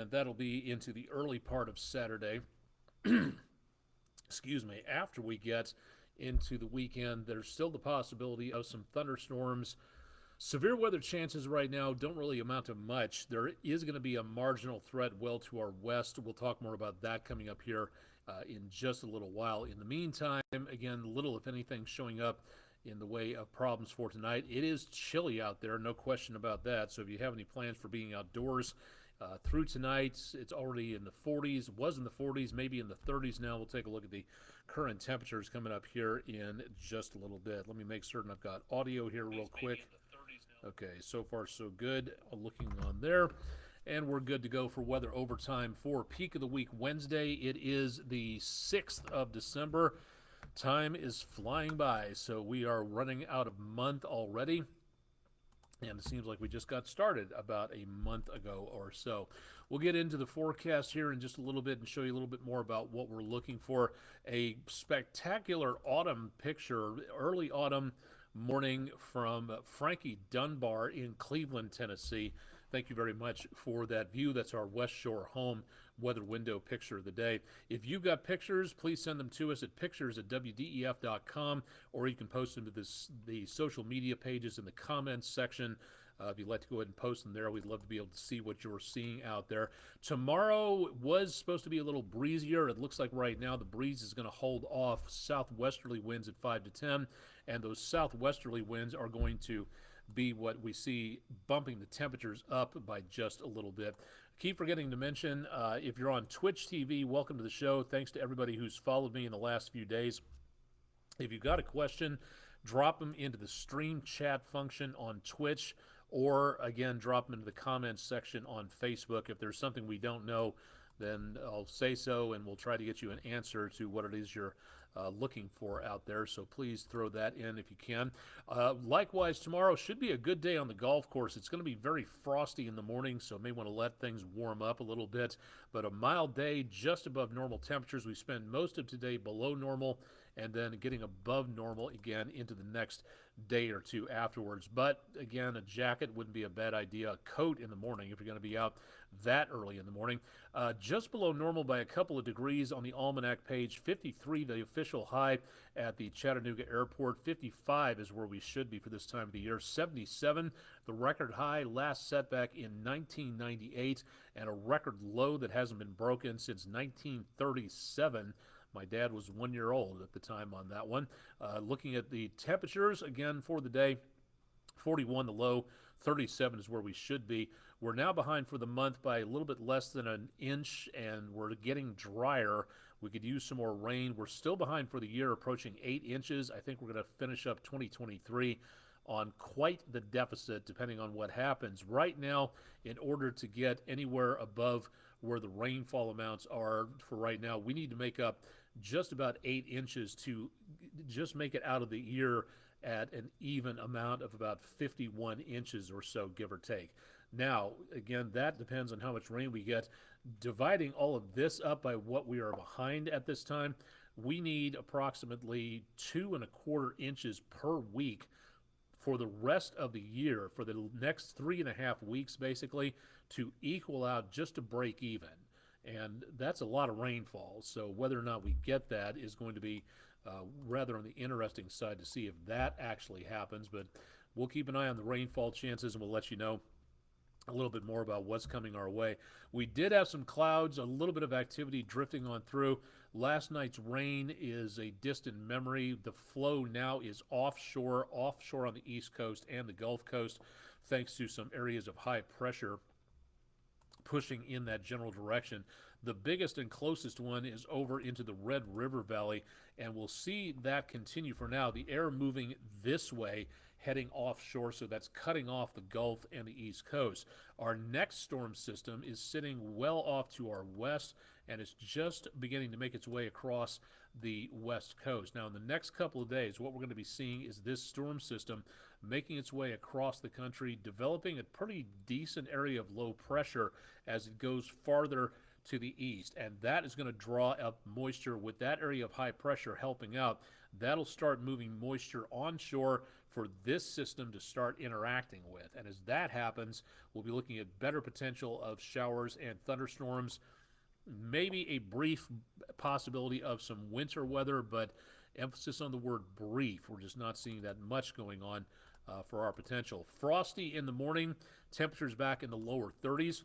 and that'll be into the early part of Saturday. Excuse me. After we get into the weekend, there's still the possibility of some thunderstorms. Severe weather chances right now don't really amount to much. There is going to be a marginal threat well to our west. We'll talk more about that coming up here in just a little while. In the meantime, again, little, if anything, showing up in the way of problems for tonight. It is chilly out there, no question about that. So if you have any plans for being outdoors through tonight, it's already in the 40s, was in the 40s, maybe in the 30s now. We'll take a look at the current temperatures coming up here in just a little bit. Let me make certain I've got audio here real quick. Okay, so far so good. Looking on there. And we're good to go for weather overtime for peak of the week Wednesday. It is the 6th of December. Time is flying by, so we are running out of month already. And it seems like we just got started about a month ago or so. We'll get into the forecast here in just a little bit and show you a little bit more about what we're looking for. A spectacular autumn picture, early autumn morning from Frankie Dunbar in Cleveland, Tennessee. Thank you very much for that view. That's our West Shore home weather window picture of the day. If you've got pictures, please send them to us at pictures@wdef.com, or you can post them to the social media pages in the comments section. If you'd like to go ahead and post them there, we'd love to be able to see what you're seeing out there. Tomorrow was supposed to be a little breezier. It looks like right now the breeze is going to hold off. Southwesterly winds at 5 to 10, and those southwesterly winds are going to be what we see bumping the temperatures up by just a little bit. Keep forgetting to mention, if you're on Twitch TV, welcome to the show. Thanks to everybody who's followed me in the last few days. If you've got a question, drop them into the stream chat function on Twitch, or again, drop them into the comments section on Facebook. If there's something we don't know, then I'll say so, and we'll try to get you an answer to what it is you're looking for out there. So please throw that in if you can. Likewise, tomorrow should be a good day on the golf course. It's going to be very frosty in the morning, so may want to let things warm up a little bit. But a mild day, just above normal temperatures. We spend most of today below normal, and then getting above normal again into the next day or two afterwards. But again, a jacket wouldn't be a bad idea. A coat in the morning if you're going to be out that early in the morning. Just below normal by a couple of degrees on the almanac page. 53 the official high at the Chattanooga airport. 55 is where we should be for this time of the year. 77 the record high, last setback in 1998, and a record low that hasn't been broken since 1937. My dad was 1 year old at the time on that one. Looking at the temperatures again for the day, 41 the low, 37 is where we should be. We're now behind for the month by a little bit less than an inch, and we're getting drier. We could use some more rain. We're still behind for the year, approaching 8 inches. I think we're going to finish up 2023 on quite the deficit, depending on what happens. Right now, in order to get anywhere above where the rainfall amounts are for right now, we need to make up just about 8 inches to just make it out of the year at an even amount of about 51 inches or so, give or take. Now, again, that depends on how much rain we get. Dividing all of this up by what we are behind at this time, we need approximately 2¼ inches per week for the rest of the year, for the next 3.5 weeks, basically, to equal out just to break even. And that's a lot of rainfall. So whether or not we get that is going to be rather on the interesting side to see if that actually happens. But we'll keep an eye on the rainfall chances, and we'll let you know a little bit more about what's coming our way. We did have some clouds, a little bit of activity drifting on through. Last night's rain is a distant memory. The flow now is offshore on the East Coast and the Gulf Coast, thanks to some areas of high pressure pushing in that general direction. The biggest and closest one is over into the Red River Valley, and we'll see that continue for now. The air moving this way, heading offshore, so that's cutting off the Gulf and the East Coast. Our next storm system is sitting well off to our west, and it's just beginning to make its way across the West Coast. Now, in the next couple of days, what we're going to be seeing is this storm system making its way across the country, developing a pretty decent area of low pressure as it goes farther to the east, and that is going to draw up moisture. With that area of high pressure helping out, that'll start moving moisture onshore for this system to start interacting with. And as that happens, we'll be looking at better potential of showers and thunderstorms, maybe a brief possibility of some winter weather, but emphasis on the word brief. We're just not seeing that much going on for our potential. Frosty in the morning, temperatures back in the lower 30s.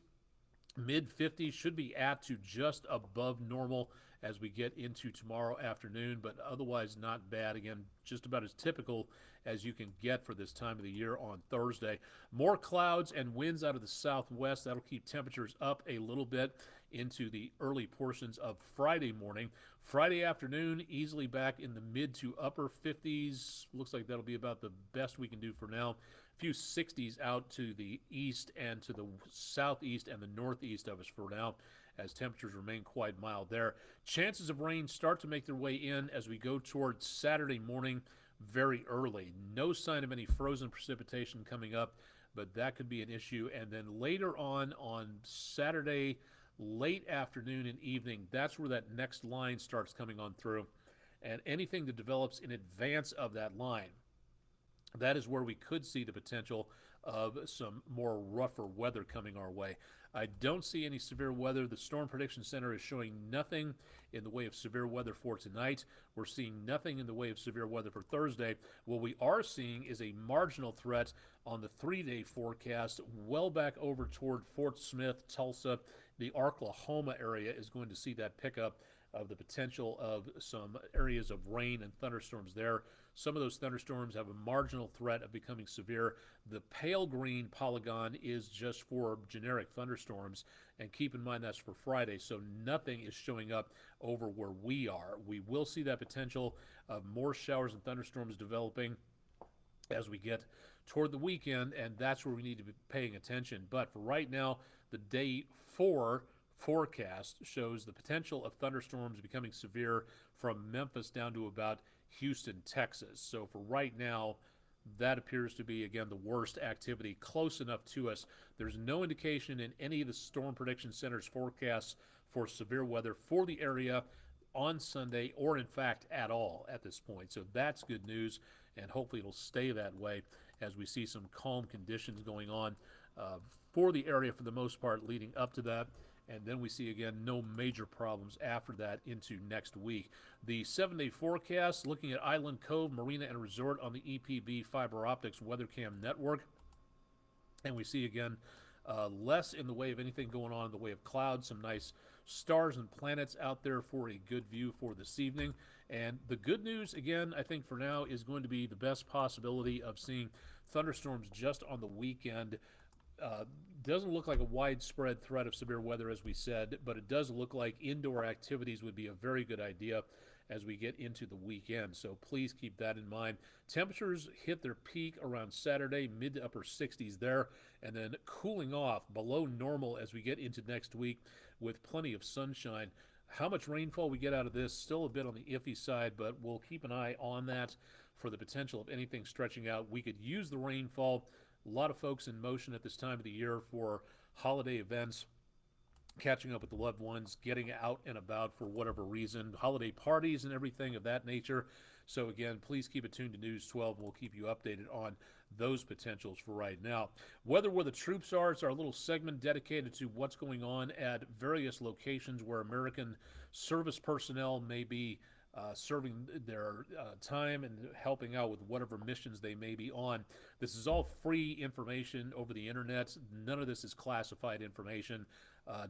Mid 50s, should be at to just above normal as we get into tomorrow afternoon, but otherwise not bad. Again, just about as typical as you can get for this time of the year on Thursday. More clouds and winds out of the southwest. That'll keep temperatures up a little bit into the early portions of Friday morning. Friday afternoon, easily back in the mid to upper 50s. Looks like that'll be about the best we can do for now. A few 60s out to the east and to the southeast and the northeast of us for now, as temperatures remain quite mild there. Chances of rain start to make their way in as we go towards Saturday morning very early. No sign of any frozen precipitation coming up, but that could be an issue. And then later on Saturday, late afternoon and evening, that's where that next line starts coming on through. And anything that develops in advance of that line, that is where we could see the potential of some more rougher weather coming our way. I don't see any severe weather. The Storm Prediction Center is showing nothing in the way of severe weather for tonight. We're seeing nothing in the way of severe weather for Thursday. What we are seeing is a marginal threat on the 3-day forecast, well back over toward Fort Smith, Tulsa. The Oklahoma area is going to see that pickup of the potential of some areas of rain and thunderstorms there. Some of those thunderstorms have a marginal threat of becoming severe. The pale green polygon is just for generic thunderstorms, and keep in mind that's for Friday, so nothing is showing up over where we are. We will see that potential of more showers and thunderstorms developing as we get toward the weekend, and that's where we need to be paying attention. But for right now, the day 4 forecast shows the potential of thunderstorms becoming severe from Memphis down to about Houston, Texas. So for right now, that appears to be, again, the worst activity close enough to us. There's no indication in any of the Storm Prediction Center's forecasts for severe weather for the area on Sunday, or in fact at all at this point. So that's good news, and hopefully it'll stay that way as we see some calm conditions going on for the area for the most part leading up to that. And then we see, again, no major problems after that into next week. The 7-day forecast, looking at Island Cove Marina and Resort on the EPB Fiber Optics WeatherCam network. And we see, again, less in the way of anything going on in the way of clouds, some nice stars and planets out there for a good view for this evening. And the good news, again, I think for now is going to be the best possibility of seeing thunderstorms just on the weekend. Doesn't look like a widespread threat of severe weather, as we said, but it does look like indoor activities would be a very good idea as we get into the weekend. So please keep that in mind. Temperatures hit their peak around Saturday, mid to upper 60s there, and then cooling off below normal as we get into next week with plenty of sunshine. How much rainfall we get out of this, still a bit on the iffy side, but we'll keep an eye on that for the potential of anything stretching out. We could use the rainfall. A lot of folks in motion at this time of the year for holiday events, catching up with the loved ones, getting out and about for whatever reason, holiday parties and everything of that nature. So again, please keep it tuned to News 12, and we'll keep you updated on those potentials for right now. Weather Where the Troops Are, it's our little segment dedicated to what's going on at various locations where American service personnel may be serving their time and helping out with whatever missions they may be on. This is all free information over the internet. None of this is classified information.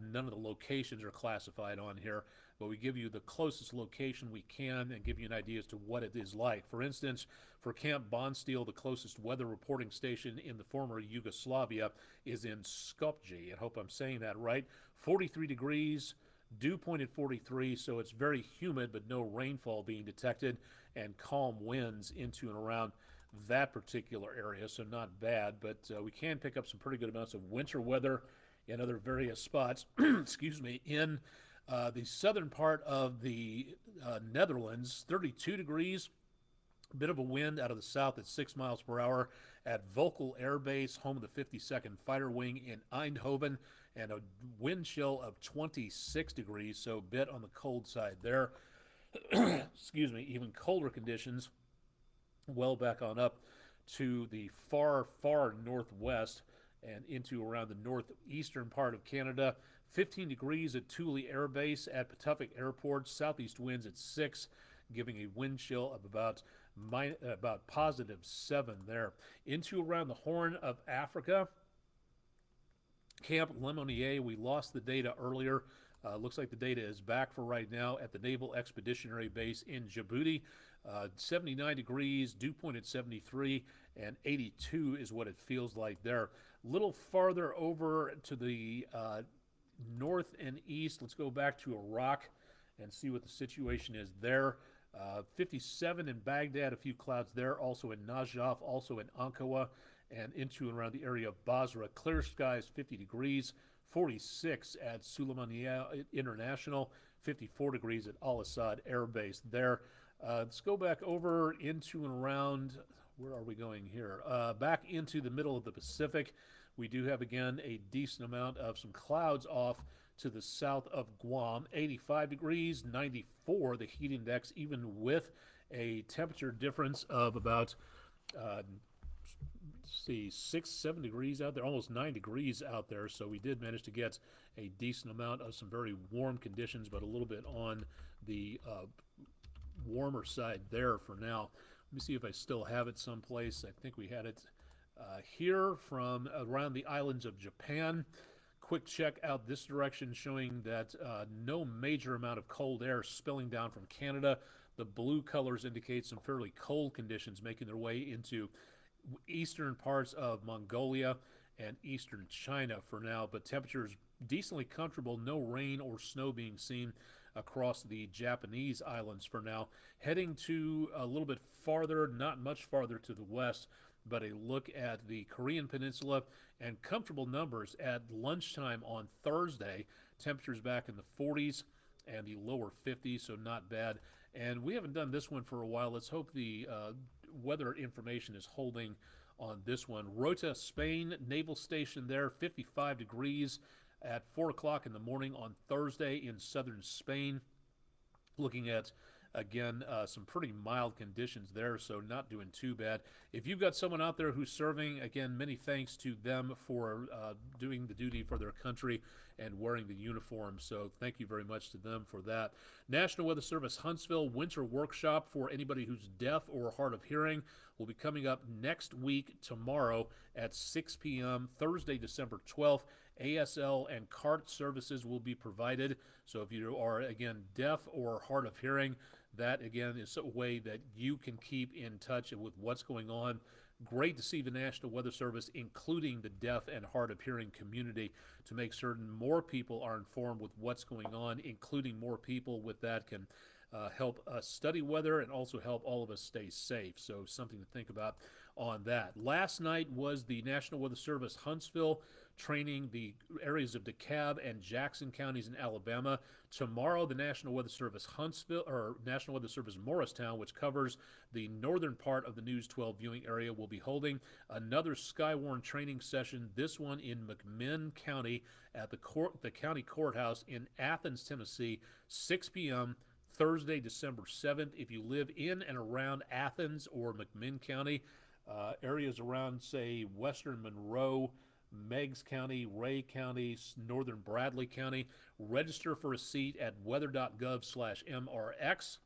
None of the locations are classified on here, but we give you the closest location we can and give you an idea as to what it is like. For instance, for Camp Bonsteel, the closest weather reporting station in the former Yugoslavia is in Skopje. I hope I'm saying that right. 43 degrees. Dew point at 43, so it's very humid, but no rainfall being detected, and calm winds into and around that particular area, so not bad. But we can pick up some pretty good amounts of winter weather in other various spots, excuse me, in the southern part of the Netherlands, 32 degrees. A bit of a wind out of the south at 6 miles per hour at Volkel Air Base, home of the 52nd Fighter Wing in Eindhoven, and a wind chill of 26 degrees, so a bit on the cold side there. Excuse me, even colder conditions well back on up to the far, far northwest and into around the northeastern part of Canada. 15 degrees at Thule Air Base at Pawtucket Airport. Southeast winds at 6, giving a wind chill of about +7 there. Into around the Horn of Africa. Camp Lemonnier, we lost the data earlier. Looks like the data is back for right now at the Naval Expeditionary Base in Djibouti. 79 degrees, dew point at 73, and 82 is what it feels like there. A little farther over to the north and east, let's go back to Iraq and see what the situation is there. 57 in Baghdad, a few clouds there, also in Najaf, also in Ankara, and into and around the area of Basra. Clear skies, 50 degrees, 46 at Suleimania International, 54 degrees at Al-Assad Air Base there. Let's go back over into and around, where are we going here? Back into the middle of the Pacific. We do have, again, a decent amount of some clouds off to the south of Guam. 85 degrees, 94 the heat index, even with a temperature difference of about 6-7 degrees out there, almost 9 degrees out there. So we did manage to get a decent amount of some very warm conditions, but a little bit on the warmer side there for now. Let me see if I still have it someplace. I think we had it here from around the islands of Japan. Quick check out this direction showing that no major amount of cold air spilling down from Canada. The blue colors indicate some fairly cold conditions making their way into eastern parts of Mongolia and eastern China for now, but temperatures decently comfortable. No rain or snow being seen across the Japanese islands for now. Heading to a little bit farther, not much farther to the west, but a look at the Korean Peninsula, and comfortable numbers at lunchtime on Thursday. Temperatures back in the 40s and the lower 50s, so not bad. And we haven't done this one for a while. Let's hope the weather information is holding on this one. Rota, Spain, naval station there, 55 degrees at 4 o'clock in the morning on Thursday in southern Spain. Looking at, again, some pretty mild conditions there, so not doing too bad. If you've got someone out there who's serving, again, many thanks to them for doing the duty for their country and wearing the uniform, so thank you very much to them for that. National Weather Service Huntsville Winter Workshop for anybody who's deaf or hard of hearing will be coming up next week, tomorrow at 6 p.m., Thursday, December 12th. ASL and CART services will be provided, so if you are, again, deaf or hard of hearing, that, again, is a way that you can keep in touch with what's going on. Great to see the National Weather Service including the deaf and hard of hearing community to make certain more people are informed with what's going on, including more people with that can help us study weather and also help all of us stay safe. So something to think about on that. Last night was the National Weather Service Huntsville training the areas of DeKalb and Jackson counties in Alabama. Tomorrow, the National Weather Service Huntsville, or National Weather Service Morristown, which covers the northern part of the News 12 viewing area, will be holding another Skywarn training session, this one in McMinn County at the county courthouse in Athens, Tennessee, 6 p.m., Thursday, December 7th. If you live in and around Athens or McMinn County, areas around, say, western Monroe, Meigs County, Ray County, northern Bradley County, register for a seat at weather.gov/MRX,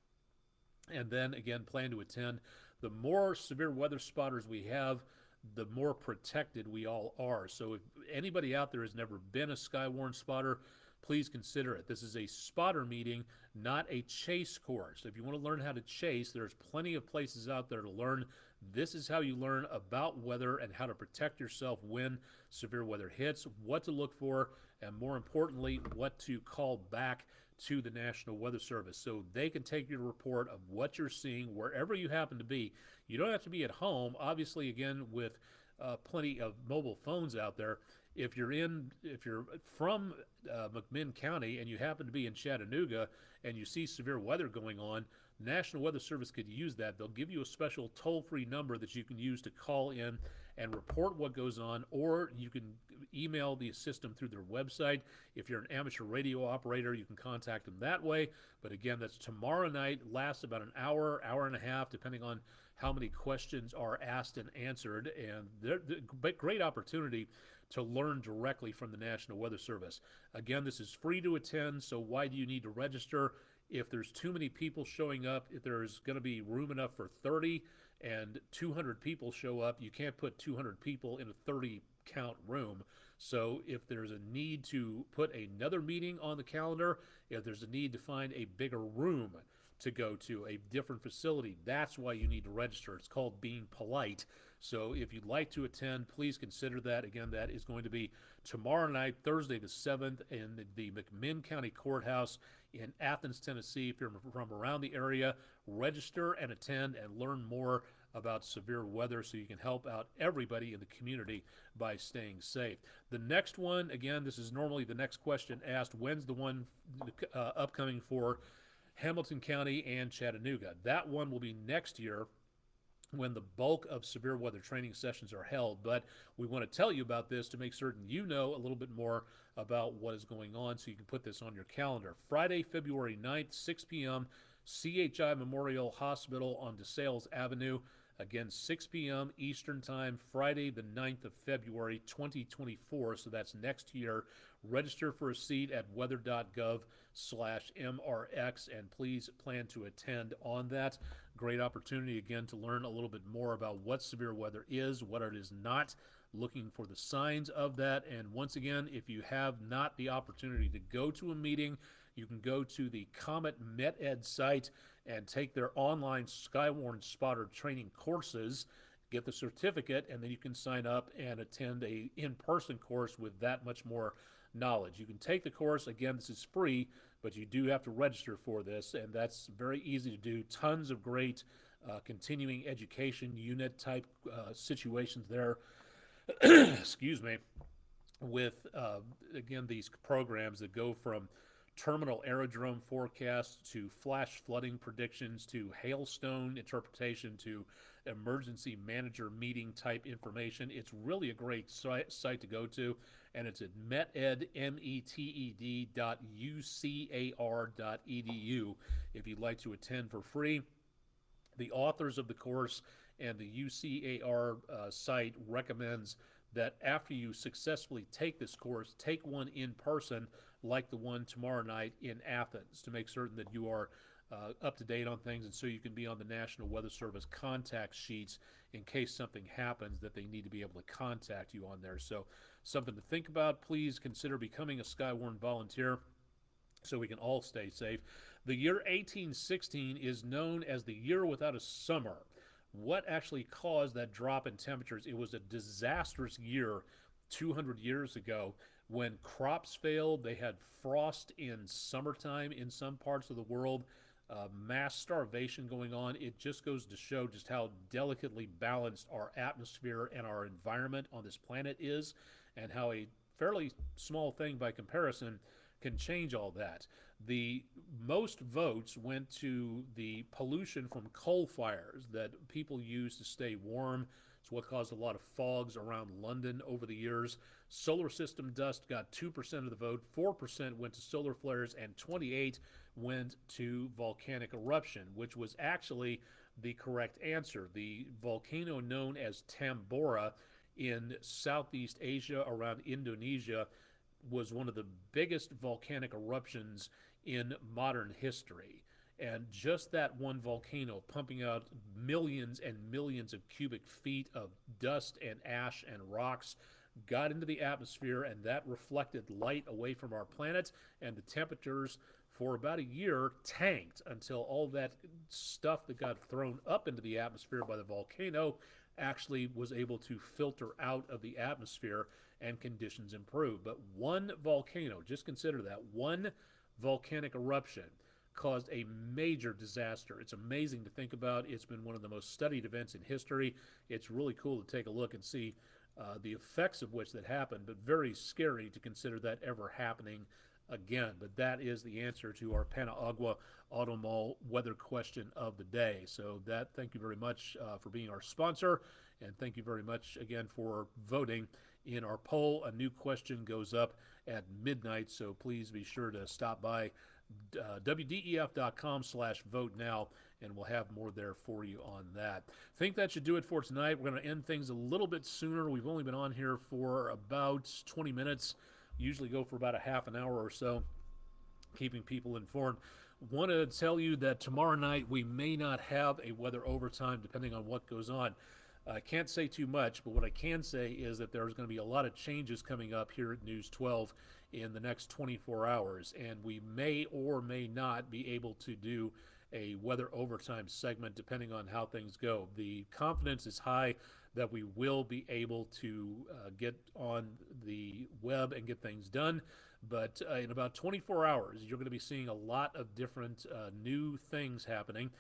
and then, again, plan to attend. The more severe weather spotters we have, the more protected we all are. So if anybody out there has never been a Skywarn spotter, please consider it. This is a spotter meeting, not a chase course. If you want to learn how to chase, there's plenty of places out there to learn. This is how you learn about weather and how to protect yourself when severe weather hits, what to look for, and more importantly, what to call back to the National Weather Service so they can take your report of what you're seeing wherever you happen to be. You don't have to be at home. Obviously, again, with plenty of mobile phones out there, if you're from McMinn County and you happen to be in Chattanooga and you see severe weather going on, National Weather Service could use that. They'll give you a special toll-free number that you can use to call in and report what goes on, or you can email the system through their website. If you're an amateur radio operator, you can contact them that way. But again, that's tomorrow night, lasts about an hour, hour and a half, depending on how many questions are asked and answered. And they're great opportunity to learn directly from the National Weather Service. Again, this is free to attend, so why do you need to register? If there's too many people showing up, if there's going to be room enough for 30 and 200 people show up, you can't put 200 people in a 30 count room. So if there's a need to put another meeting on the calendar, if there's a need to find a bigger room to go to, a different facility, that's why you need to register. It's called being polite. So if you'd like to attend, please consider that. Again, that is going to be tomorrow night, Thursday the 7th, in the McMinn County Courthouse in Athens, Tennessee. If you're from around the area, register and attend and learn more about severe weather so you can help out everybody in the community by staying safe. The next one, again, this is normally the next question asked. When's the one upcoming for Hamilton County and Chattanooga? That one will be next year when the bulk of severe weather training sessions are held. But we want to tell you about this to make certain you know a little bit more about what is going on so you can put this on your calendar. Friday, February 9th, 6 p.m., CHI Memorial Hospital on DeSales Avenue. Again, 6 p.m. Eastern Time, Friday the 9th of February, 2024, so that's next year. Register for a seat at weather.gov/MRX, and please plan to attend on that. Great opportunity, again, to learn a little bit more about what severe weather is, what it is not, looking for the signs of that. And once again, if you have not the opportunity to go to a meeting, you can go to the Comet MetEd site and take their online Skywarn spotter training courses, get the certificate, and then you can sign up and attend a in-person course with that much more knowledge. You can take the course. Again, this is free, but you do have to register for this, and that's very easy to do. Tons of great continuing education unit type situations there. Excuse me. With, again, these programs that go from terminal aerodrome forecasts to flash flooding predictions to hailstone interpretation to emergency manager meeting type information. It's really a great site to go to, and it's at meted, meted.ucar.edu if you'd like to attend for free. The authors of the course and the UCAR site recommends that after you successfully take this course, take one in person like the one tomorrow night in Athens to make certain that you are up to date on things, and so you can be on the National Weather Service contact sheets in case something happens that they need to be able to contact you on there. So something to think about. Please consider becoming a Skywarn volunteer so we can all stay safe. The year 1816 is known as the year without a summer. What actually caused that drop in temperatures? It was a disastrous year 200 years ago when crops failed. They had frost in summertime in some parts of the world, mass starvation going on. It just goes to show just how delicately balanced our atmosphere and our environment on this planet is, and how a fairly small thing by comparison can change all that. The most votes went to the pollution from coal fires that people use to stay warm. It's what caused a lot of fogs around London over the years. Solar system dust got 2% of the vote, 4% went to solar flares, and 28% went to volcanic eruption, which was actually the correct answer. The volcano known as Tambora in Southeast Asia around Indonesia was one of the biggest volcanic eruptions in modern history. And just that one volcano pumping out millions and millions of cubic feet of dust and ash and rocks got into the atmosphere, and that reflected light away from our planet, and the temperatures for about a year tanked until all that stuff that got thrown up into the atmosphere by the volcano actually was able to filter out of the atmosphere and conditions improved. But one volcano, just consider that, one volcanic eruption caused a major disaster. It's amazing to think about. It's been one of the most studied events in history. It's really cool to take a look and see the effects of which that happened, but very scary to consider that ever happening again. But that is the answer to our Panaagua Auto Mall weather question of the day. So thank you very much for being our sponsor, And thank you very much again for voting in our poll. A new question goes up at midnight, so please be sure to stop by wdef.com/vote now, and we'll have more there for you on that. I think that should do it for tonight. We're going to end things a little bit sooner. We've only been on here for about 20 minutes, usually go for about a half an hour or so, keeping people informed. Want to tell you that tomorrow night we may not have a weather overtime depending on what goes on. I can't say too much, but what I can say is that there's going to be a lot of changes coming up here at News 12 in the next 24 hours, and we may or may not be able to do a weather overtime segment depending on how things go. The confidence is high that we will be able to get on the web and get things done, but in about 24 hours you're going to be seeing a lot of different new things happening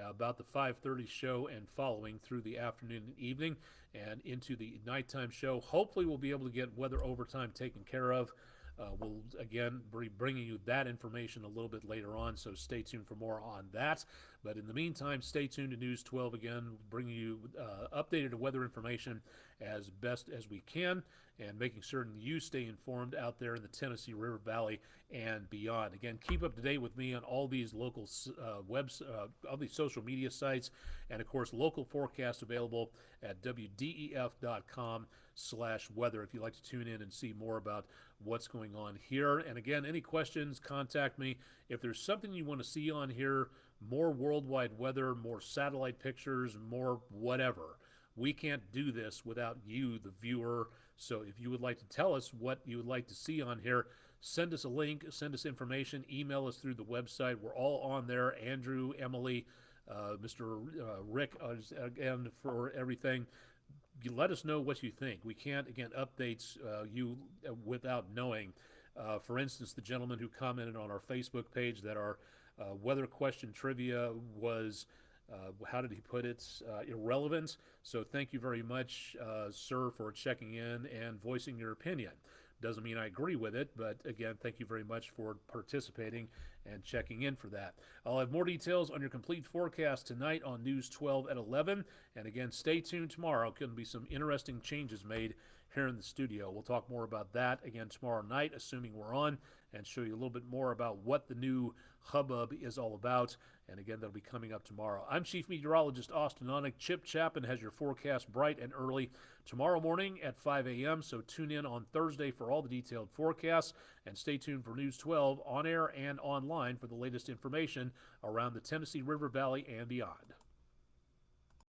about the 5:30 show and following through the afternoon and evening and into the nighttime show. Hopefully we'll be able to get weather overtime taken care of. We'll again be bringing you that information a little bit later on, so stay tuned for more on that. But in the meantime, stay tuned to News 12 again, bringing you updated weather information as best as we can, and making certain you stay informed out there in the Tennessee River Valley and beyond. Again, keep up to date with me on all these local all these social media sites, and of course local forecasts available at wdef.com/weather if you'd like to tune in and see more about what's going on here. And again, any questions, contact me. If there's something you want to see on here, more worldwide weather, more satellite pictures, more whatever, we can't do this without you, the viewer. So if you would like to tell us what you would like to see on here, send us a link, send us information, email us through the website. We're all on there. Andrew, Emily, Mr. Rick, again, for everything. You let us know what you think. We can't, again, update you without knowing. For instance, the gentleman who commented on our Facebook page that our weather question trivia was, how did he put it, irrelevant. So thank you very much, sir, for checking in and voicing your opinion. Doesn't mean I agree with it, but again, thank you very much for participating and checking in for that. I'll have more details on your complete forecast tonight on News 12 at 11. And again, stay tuned tomorrow. Going to be some interesting changes made here in the studio. We'll talk more about that again tomorrow night, assuming we're on, and show you a little bit more about what the new hubbub is all about. And again, that'll be coming up tomorrow. I'm Chief Meteorologist Austen Onek. Chip Chapin has your forecast bright and early tomorrow morning at 5 a.m. So tune in on Thursday for all the detailed forecasts, and stay tuned for News 12 on air and online for the latest information around the Tennessee River Valley and beyond.